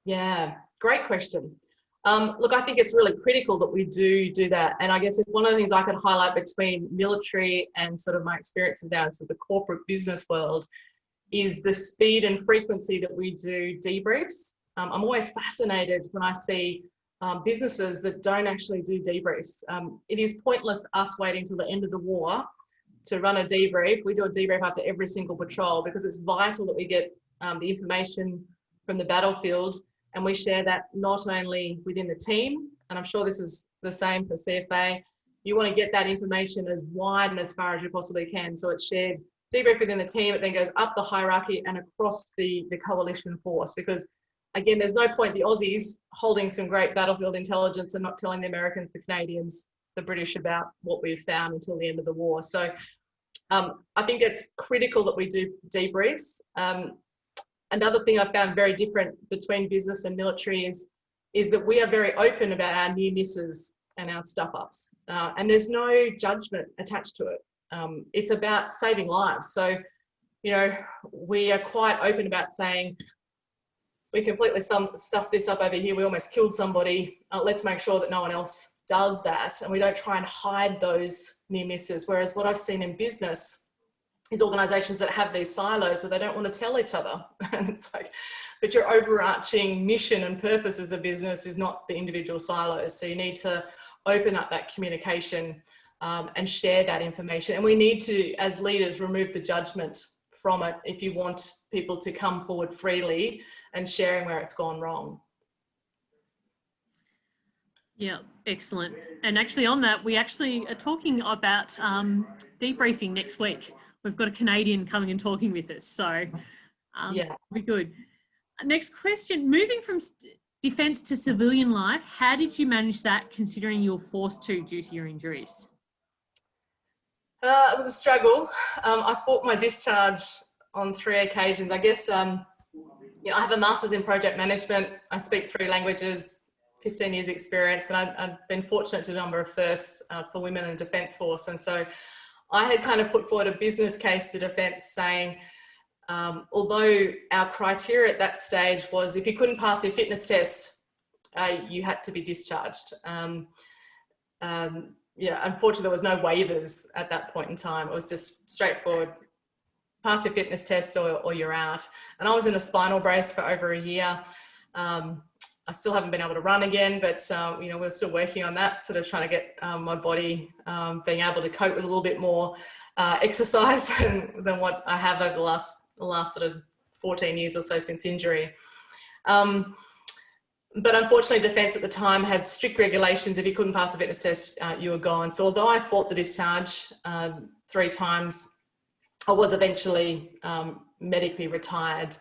Yeah, great question. Look, I think it's really critical that we do that. And I guess if one of the things I could highlight between military and sort of my experiences now in sort of the corporate business world is the speed and frequency that we do debriefs. I'm always fascinated when I see businesses that don't actually do debriefs. It is pointless us waiting till the end of the war to run a debrief. We do a debrief after every single patrol because it's vital that we get the information from the battlefield, and we share that not only within the team, and I'm sure this is the same for CFA, you want to get that information as wide and as far as you possibly can. So it's shared debrief within the team, it then goes up the hierarchy and across the coalition force, because again, there's no point the Aussies holding some great battlefield intelligence and not telling the Americans, the Canadians, the British about what we've found until the end of the war. So I think it's critical that we do debriefs. Another thing I found very different between business and military is that we are very open about our near misses and our stuff ups, and there's no judgment attached to it. It's about saving lives. So, you know, we are quite open about saying, we completely stuffed this up over here, we almost killed somebody, let's make sure that no one else does that. And we don't try and hide those near misses. Whereas what I've seen in business is organisations that have these silos where they don't want to tell each other. And it's like, but your overarching mission and purpose as a business is not the individual silos. So you need to open up that communication and share that information. And we need to, as leaders, remove the judgment from it if you want people to come forward freely and sharing where it's gone wrong. Yeah, excellent. And actually on that, we actually are talking about debriefing next week. We've got a Canadian coming and talking with us, so yeah, it'll be good. Next question, moving from defence to civilian life, how did you manage that considering you were forced to due to your injuries? It was a struggle. I fought my discharge on 3 occasions. I guess, I have a master's in project management. I speak 3 languages, 15 years experience, and I've been fortunate to do a number of firsts for women in the Defence Force. And so I had kind of put forward a business case to Defence saying, although our criteria at that stage was if you couldn't pass your fitness test, you had to be discharged. Yeah, unfortunately, there was no waivers at that point in time. It was just straightforward, pass your fitness test or you're out. And I was in a spinal brace for over a year. I still haven't been able to run again, but we're still working on that, sort of trying to get my body being able to cope with a little bit more exercise than what I have over the last sort of 14 years or so since injury. But unfortunately, Defence at the time had strict regulations. If you couldn't pass the fitness test, you were gone. So although I fought the discharge 3 times, I was eventually medically retired.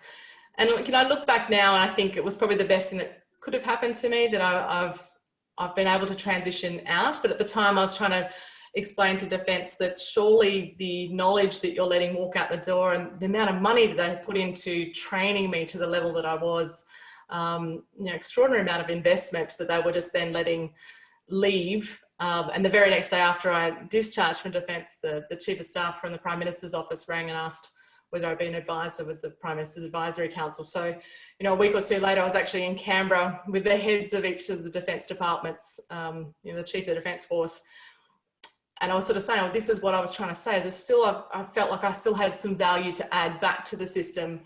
And I look back now and I think it was probably the best thing that could have happened to me, that I've been able to transition out. But at the time I was trying to explain to Defence that surely the knowledge that you're letting walk out the door and the amount of money that they had put into training me to the level that I was, extraordinary amount of investment that they were just then letting leave. And the very next day after I discharged from Defence, the Chief of Staff from the Prime Minister's office rang and asked whether I'd been an advisor with the Prime Minister's Advisory Council. So, a week or 2 later, I was actually in Canberra with the heads of each of the defence departments, the Chief of the Defence Force, and I was sort of saying, oh, this is what I was trying to say. There's still, I felt like I still had some value to add back to the system.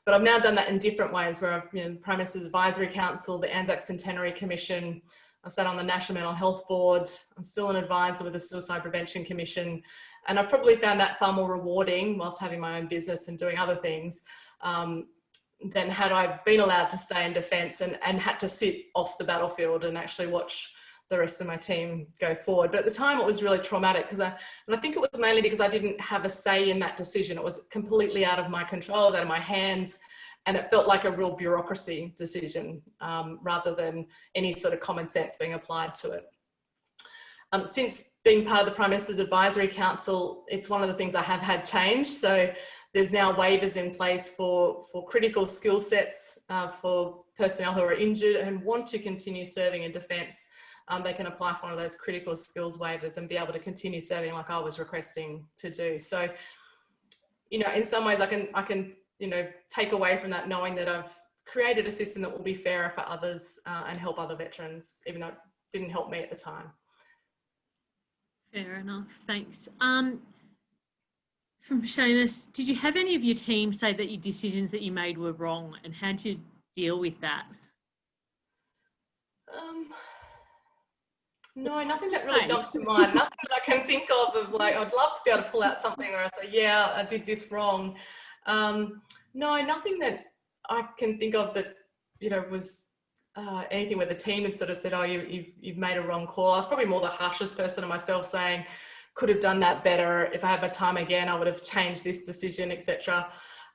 But I've now done that in different ways, where I've, you know, the Prime Minister's Advisory Council, the Anzac Centenary Commission, I've sat on the National Mental Health Board, I'm still an advisor with the Suicide Prevention Commission, and I've probably found that far more rewarding whilst having my own business and doing other things than had I been allowed to stay in defence and had to sit off the battlefield and actually watch the rest of my team go forward. But at the time it was really traumatic, and I think it was mainly because I didn't have a say in that decision. It was completely out of my control, it was out of my hands, and it felt like a real bureaucracy decision rather than any sort of common sense being applied to it. Since being part of the Prime Minister's Advisory Council, it's one of the things I have had change. So there's now waivers in place for critical skill sets for personnel who are injured and want to continue serving in defence. They can apply for one of those critical skills waivers and be able to continue serving like I was requesting to do. So, you know, in some ways I can, you know, take away from that knowing that I've created a system that will be fairer for others and help other veterans, even though it didn't help me at the time. Fair enough, thanks. From Seamus, did you have any of your team say that your decisions that you made were wrong, and how did you deal with that? No, nothing that really jumps to mind. Nothing that I can think of like, I'd love to be able to pull out something where I say, yeah, I did this wrong. No, nothing that I can think of that, you know, was anything where the team had sort of said, oh, you've made a wrong call. I was probably more the harshest person of myself, saying, could have done that better. If I had my time again, I would have changed this decision, etc.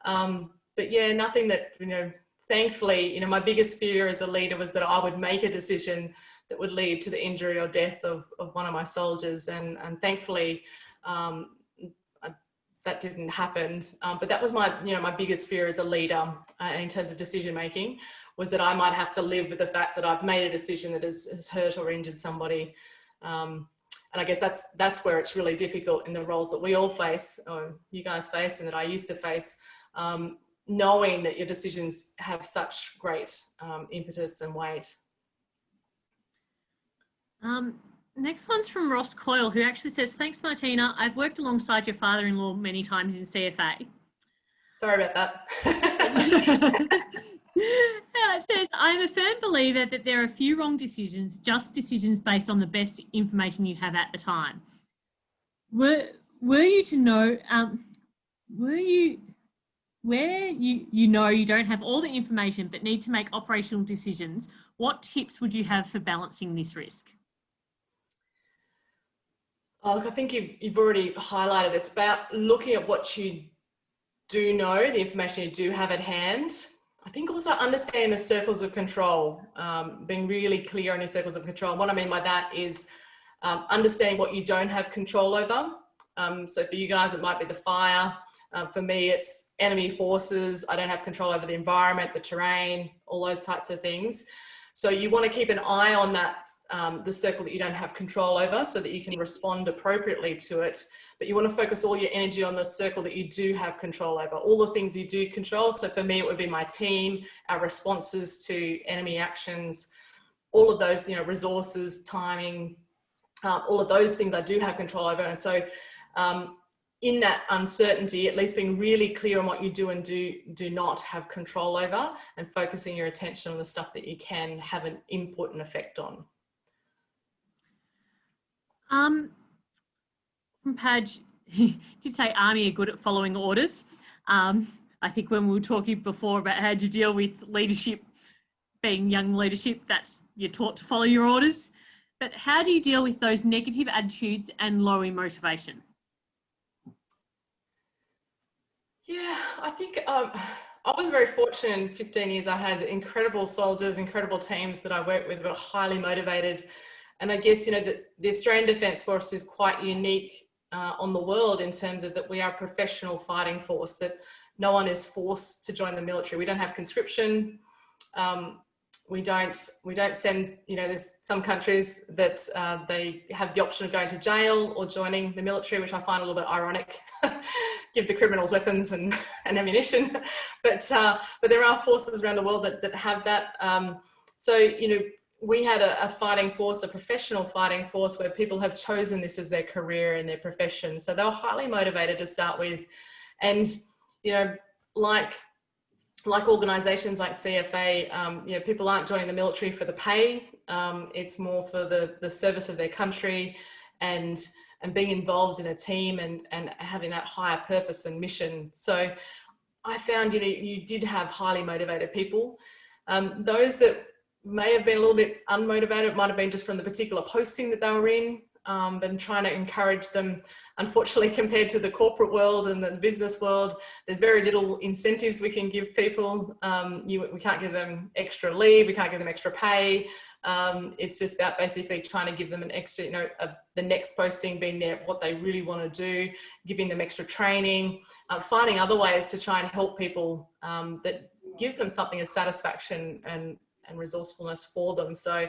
But yeah, nothing that, you know, thankfully, you know, my biggest fear as a leader was that I would make a decision that would lead to the injury or death of one of my soldiers. And thankfully, that didn't happen. But that was my, you know, my biggest fear as a leader in terms of decision making, was that I might have to live with the fact that I've made a decision that has hurt or injured somebody. And I guess that's where it's really difficult in the roles that we all face, or you guys face, and that I used to face, knowing that your decisions have such great impetus and weight. Next one's from Ross Coyle, who actually says, thanks, Martina. I've worked alongside your father-in-law many times in CFA. Sorry about that. It says, I'm a firm believer that there are few wrong decisions, just decisions based on the best information you have at the time. Were you to know, where you know you don't have all the information but need to make operational decisions, what tips would you have for balancing this risk? Oh, look, I think you've already highlighted, it's about looking at what you do know, the information you do have at hand. I think also understanding the circles of control, being really clear on your circles of control. And what I mean by that is understanding what you don't have control over. So for you guys, it might be the fire. For me, it's enemy forces. I don't have control over the environment, the terrain, all those types of things. So you want to keep an eye on that, the circle that you don't have control over, so that you can respond appropriately to it. But you want to focus all your energy on the circle that you do have control over, all the things you do control. So for me, it would be my team, our responses to enemy actions, all of those, you know, resources, timing, all of those things I do have control over. And so in that uncertainty, at least being really clear on what you do and do not have control over, and focusing your attention on the stuff that you can have an input and effect on. From Padge, you did say Army are good at following orders. I think when we were talking before about how to deal with leadership, being young leadership, that's you're taught to follow your orders. But how do you deal with those negative attitudes and low in motivation? Yeah, I think I was very fortunate in 15 years. I had incredible soldiers, incredible teams that I worked with, were highly motivated. And I guess, you know, the Australian Defence Force is quite unique on the world in terms of that we are a professional fighting force, that no one is forced to join the military. We don't have conscription. We don't send, you know, there's some countries that they have the option of going to jail or joining the military, which I find a little bit ironic. Give the criminals weapons and ammunition. But there are forces around the world that have that. So, you know, we had a fighting force, a professional fighting force, where people have chosen this as their career and their profession. So they were highly motivated to start with. And, you know, like organisations like CFA, you know, people aren't joining the military for the pay. It's more for the service of their country and being involved in a team and having that higher purpose and mission. So I found, you know, you did have highly motivated people. Those that may have been a little bit unmotivated, it might have been just from the particular posting that they were in, but trying to encourage them. Unfortunately, compared to the corporate world and the business world, there's very little incentives we can give people. We can't give them extra leave, we can't give them extra pay. It's just about basically trying to give them an extra, you know, the next posting being there, what they really want to do, giving them extra training, finding other ways to try and help people that gives them something as satisfaction and resourcefulness for them. So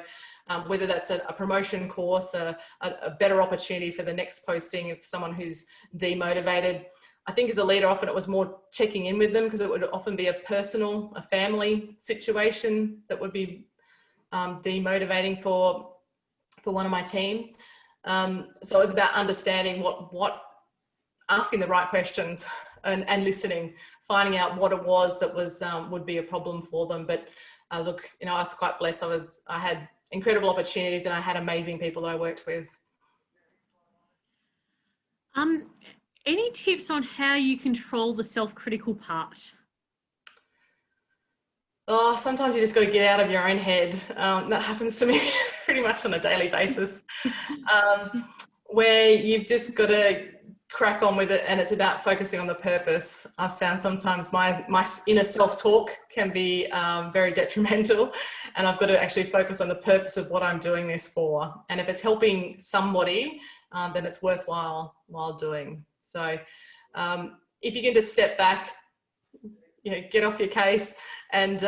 whether that's a promotion course, a better opportunity for the next posting, if someone who's demotivated, I think as a leader, often it was more checking in with them, because it would often be a personal, a family situation that would be demotivating for one of my team. So it was about understanding asking the right questions and listening, finding out what it was that was would be a problem for them. But look, you know, I was quite blessed. I had incredible opportunities and I had amazing people that I worked with. Any tips on how you control the self-critical part? Oh, sometimes you just got to get out of your own head. That happens to me pretty much on a daily basis, where you've just got to crack on with it, and it's about focusing on the purpose. I've found sometimes my inner self-talk can be very detrimental, and I've got to actually focus on the purpose of what I'm doing this for. And if it's helping somebody, then it's worthwhile doing. So if you can just step back, you know, get off your case and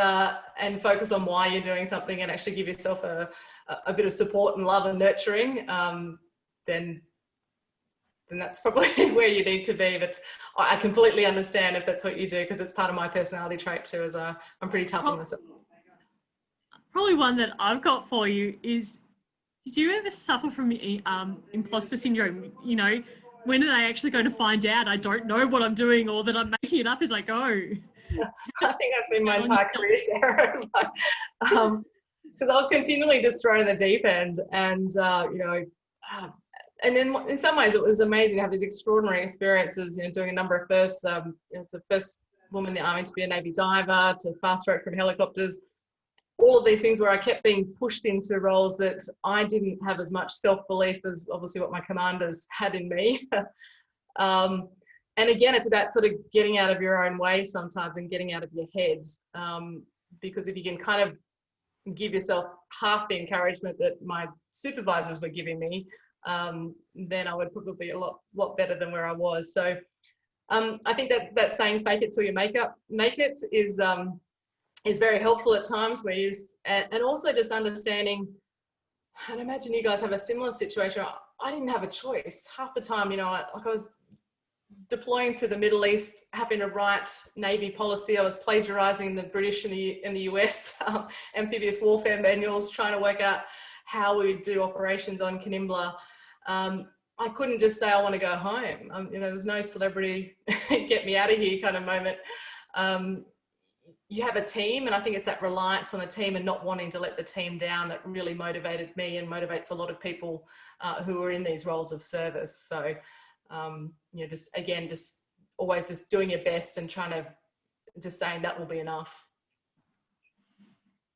focus on why you're doing something, and actually give yourself a bit of support and love and nurturing, then that's probably where you need to be. But I completely understand if that's what you do, because it's part of my personality trait too, as I'm pretty tough on myself. Probably one that I've got for you is, did you ever suffer from imposter syndrome? You know, when are they actually going to find out I don't know what I'm doing, or that I'm making it up as I go? I think that's been my entire career, Sarah. Because I was continually just thrown in the deep end, and you know, and then in some ways it was amazing to have these extraordinary experiences, you know, doing a number of firsts. I was the first woman in the Army to be a Navy diver, to fast track from helicopters, all of these things where I kept being pushed into roles that I didn't have as much self-belief as obviously what my commanders had in me. And again, it's about sort of getting out of your own way sometimes and getting out of your head, because if you can kind of give yourself half the encouragement that my supervisors were giving me, then I would probably be a lot better than where I was. So I think that saying "fake it till you make it" is very helpful at times, where you and also just understanding. And I imagine you guys have a similar situation. I didn't have a choice half the time. You know, I was deploying to the Middle East, having to write Navy policy. I was plagiarizing the British and the US amphibious warfare manuals, trying to work out how we would do operations on Canimbla. I couldn't just say I want to go home. You know, there's no celebrity get me out of here kind of moment. You have a team, and I think it's that reliance on the team and not wanting to let the team down that really motivated me and motivates a lot of people who are in these roles of service. So you know, just always just doing your best and trying to just saying that will be enough.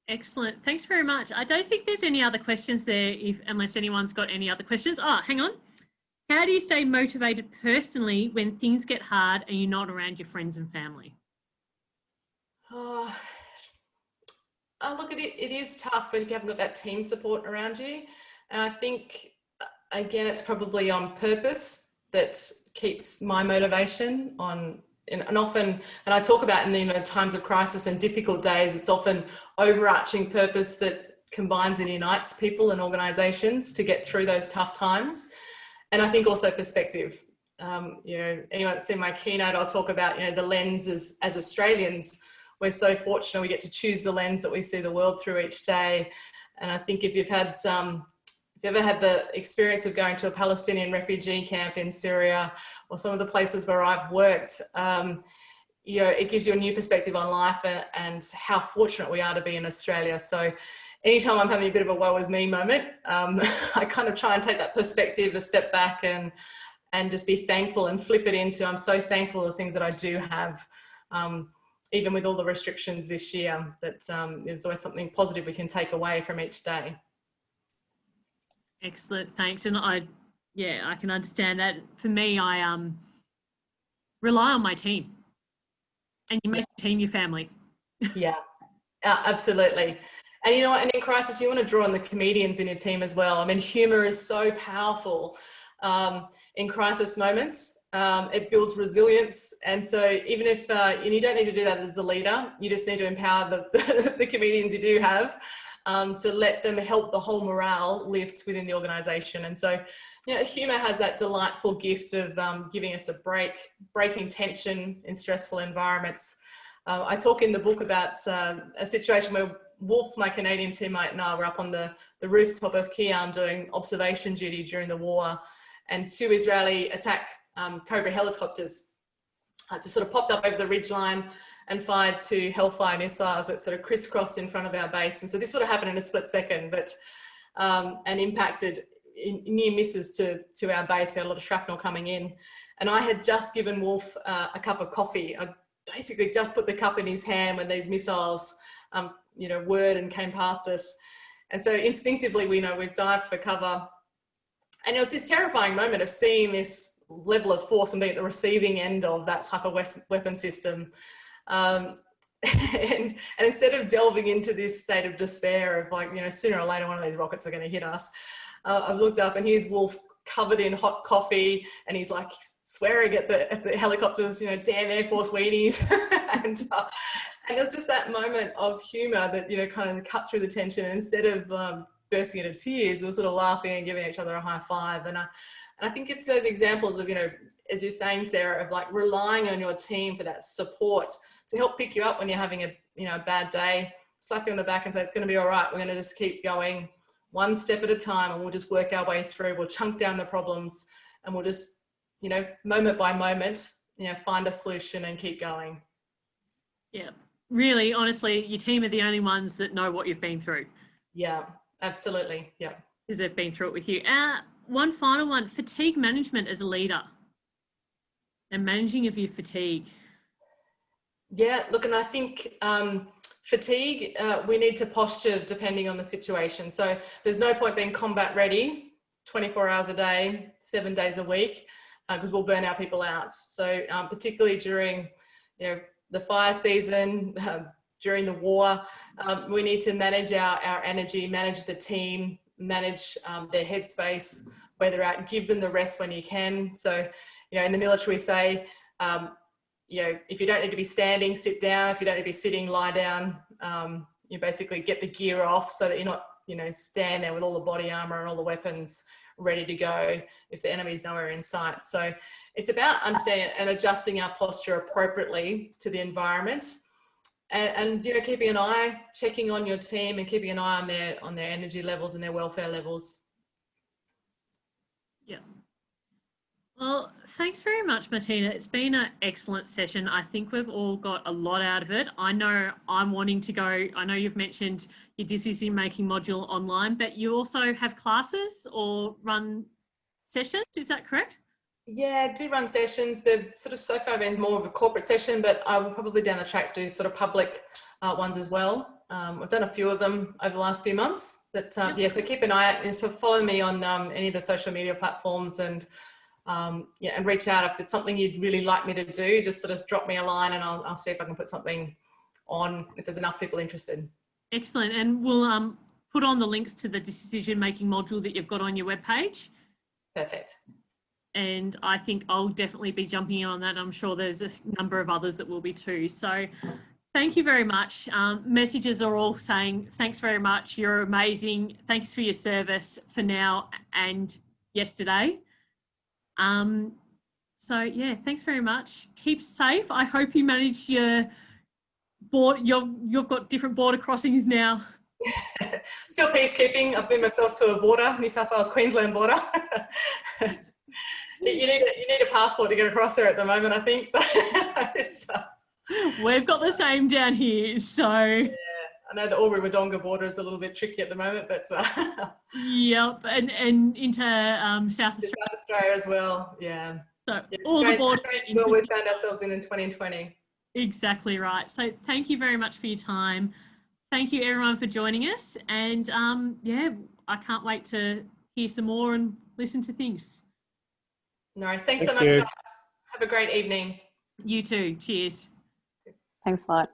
Excellent. Thanks very much. I don't think there's any other questions there, unless anyone's got any other questions. Oh, hang on. How do you stay motivated personally when things get hard and you're not around your friends and family? Look, it is tough, but if you haven't got that team support around you. And I think, again, it's probably on purpose that keeps my motivation on. And often, and I talk about in the times of crisis and difficult days, it's often overarching purpose that combines and unites people and organisations to get through those tough times. And I think also perspective. You know, anyone that's seen my keynote, I'll talk about, you know, the lens as Australians, we're so fortunate we get to choose the lens that we see the world through each day. And I think if you've had if you've ever had the experience of going to a Palestinian refugee camp in Syria, or some of the places where I've worked, you know, it gives you a new perspective on life and how fortunate we are to be in Australia. So anytime I'm having a bit of a woe is me moment, I kind of try and take that perspective, a step back, and just be thankful and flip it into, I'm so thankful for the things that I do have, even with all the restrictions this year, that there's always something positive we can take away from each day. Excellent, thanks. And I can understand that. For me, I rely on my team, and you make a team your family. Yeah, absolutely. And you know what, and in crisis, you want to draw on the comedians in your team as well. I mean, humor is so powerful in crisis moments. It builds resilience. And so even if, and you don't need to do that as a leader, you just need to empower the comedians you do have to let them help the whole morale lift within the organization. And so, you know, humor has that delightful gift of giving us a break, breaking tension in stressful environments. I talk in the book about a situation where Wolf, my Canadian teammate, and I were up on the rooftop of Kiam doing observation duty during the war, and 2 Israeli attack Cobra helicopters just sort of popped up over the ridgeline and fired 2 Hellfire missiles that sort of crisscrossed in front of our base. And so this would have happened in a split second, but and impacted near misses to our base. We had a lot of shrapnel coming in, and I had just given Wolf a cup of coffee. I basically just put the cup in his hand when these missiles you know, whirred and came past us. And so instinctively, we know we've dived for cover. And it was this terrifying moment of seeing this level of force and being at the receiving end of that type of weapon system. And instead of delving into this state of despair of like, you know, sooner or later one of these rockets are going to hit us, I've looked up and here's Wolf covered in hot coffee, and he's like swearing at the helicopters, you know, damn Air Force weenies. And it was just that moment of humour that, you know, kind of cut through the tension. And instead of bursting into tears, we were sort of laughing and giving each other a high five. And I think it's those examples of, you know, as you're saying, Sarah, of like relying on your team for that support to help pick you up when you're having a, you know, a bad day, slap you on the back and say, it's going to be all right. We're going to just keep going one step at a time, and we'll just work our way through. We'll chunk down the problems, and we'll just, you know, moment by moment, you know, find a solution and keep going. Yeah, really, honestly, your team are the only ones that know what you've been through. Yeah, absolutely. Yeah. Because they've been through it with you. One final one, fatigue management as a leader and managing of your fatigue. Yeah, look, and I think fatigue, we need to posture depending on the situation. So there's no point being combat ready 24 hours a day, 7 days a week, because we'll burn our people out. So particularly during, you know, the fire season, during the war, we need to manage our energy, manage the team, manage their headspace, where they're at, give them the rest when you can. So, you know, in the military we say, you know, if you don't need to be standing, sit down. If you don't need to be sitting, lie down. You basically get the gear off so that you're not, you know, stand there with all the body armor and all the weapons ready to go if the enemy's nowhere in sight. So it's about understanding and adjusting our posture appropriately to the environment, and you know, keeping an eye, checking on your team and keeping an eye on their energy levels and their welfare levels. Yeah. Well, thanks very much, Matina. It's been an excellent session. I think we've all got a lot out of it. I know I'm wanting to go. I know you've mentioned your decision-making module online, but you also have classes or run sessions. Is that correct? Yeah, I do run sessions. They've sort of so far been more of a corporate session, but I will probably down the track do sort of public ones as well. I've done a few of them over the last few months, but yeah, so keep an eye out and sort of follow me on any of the social media platforms, and yeah, and reach out if it's something you'd really like me to do. Just sort of drop me a line and I'll see if I can put something on if there's enough people interested. Excellent. And we'll put on the links to the decision-making module that you've got on your webpage. Perfect. And I think I'll definitely be jumping in on that. I'm sure there's a number of others that will be too. So thank you very much. Messages are all saying, thanks very much. You're amazing. Thanks for your service for now and yesterday. So yeah, thanks very much. Keep safe. I hope you manage your you've got different border crossings now. Still peacekeeping. I've been myself to a border, New South Wales, Queensland border. you need a passport to get across there at the moment, I think. So it's, we've got the same down here. So yeah, I know the Albury-Wodonga border is a little bit tricky at the moment, but yep, and into South Australia. South Australia as well. Yeah. So all the borders. Well, we found ourselves in 2020. Exactly right. So thank you very much for your time. Thank you everyone for joining us, and yeah, I can't wait to hear some more and listen to things. No worries. Thanks so much, guys. Have a great evening. You too. Cheers. Thanks a lot.